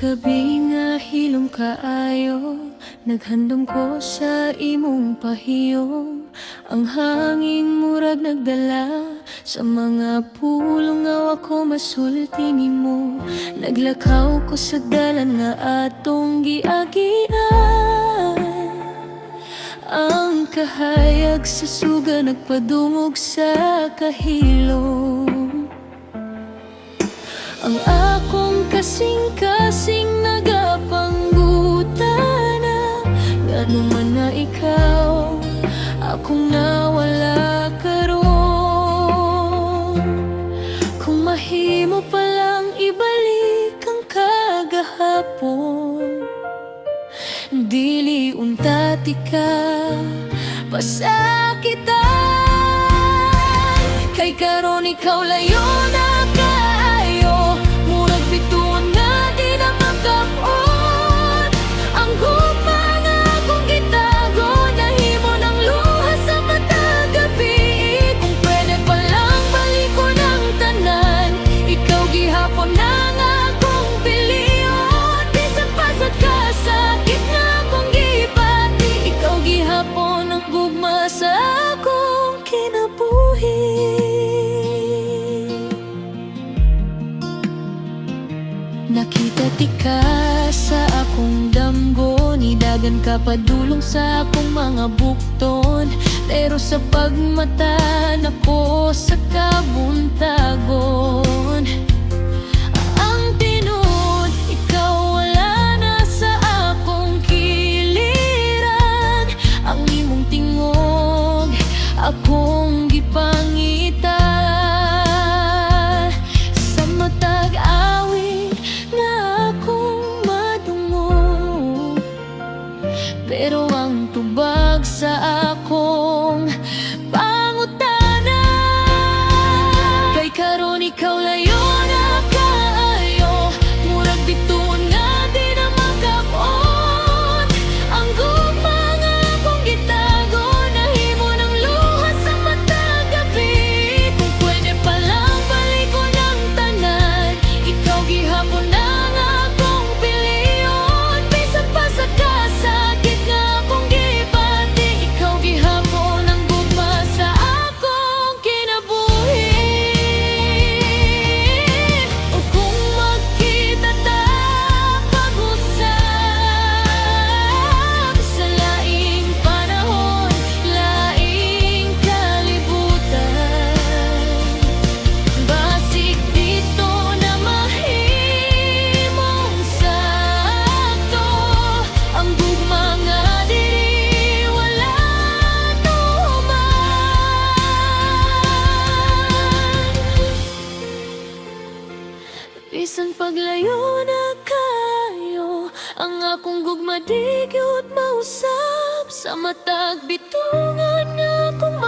gabi nga hilom kaayo, naghandom ko sa imong pahiyom. Ang hangin murag nagdala sa mga pulong nga ako masulti nimo. Naglakaw ko sa dalan nga atong giagian. Ang kahayag sa suga nagpadungog sa kahilom. Ang akong kasing-kasing nagapanggutana, ngano man na ikaw, akong nawala karon. Kung mahimo palang ibalik ang kagahapon, dili untati ka, pasakitan. Kay karon ikaw layo na kaayo, murag bituon nga di na magkapon. Ang gugma nga akong gitago, nahimo ng luha sa mata gabi. Kung pwede palang balikon ang tanan, ikaw gihapon na nga akong piliyon. Bisan pa sa kasakit nga akong gipati, ikaw gihapon ang gugma sa akong kinabuhi. Nakita ti ka sa akong damgo, nidagan ka padulong sa akong mga bukton. Pero sa pagmata nako sa kabuntagon, ang tinud, ikaw wala na sa akong kiliran. Ang imong tingog, akong gipangita. Sa matag awit nga akong madungog, pero ang tubag sa akong pangutana. Kay karon ikaw layo na kaayo, murag bituon nga di na magkapon. Ang gugma nga akong gitago, nahimo ng luha sa mata gabi. Kung pwede palang balikon ang tanan, ikaw gihapon na nga akong piliyon. Bisan pa sa kasakit nga akong gipati, ikaw gihapon ang gugma sa akong kinabuhi. O kung magkita ta pag-usap sa laing panahon, laing kalibutan, basig dito na mahimong sakto. Ang gugma nga diri wala tuman. Bisan paglayo na kayo, ang akong gugma di gyud mausap. Sa matag bitungan nga akong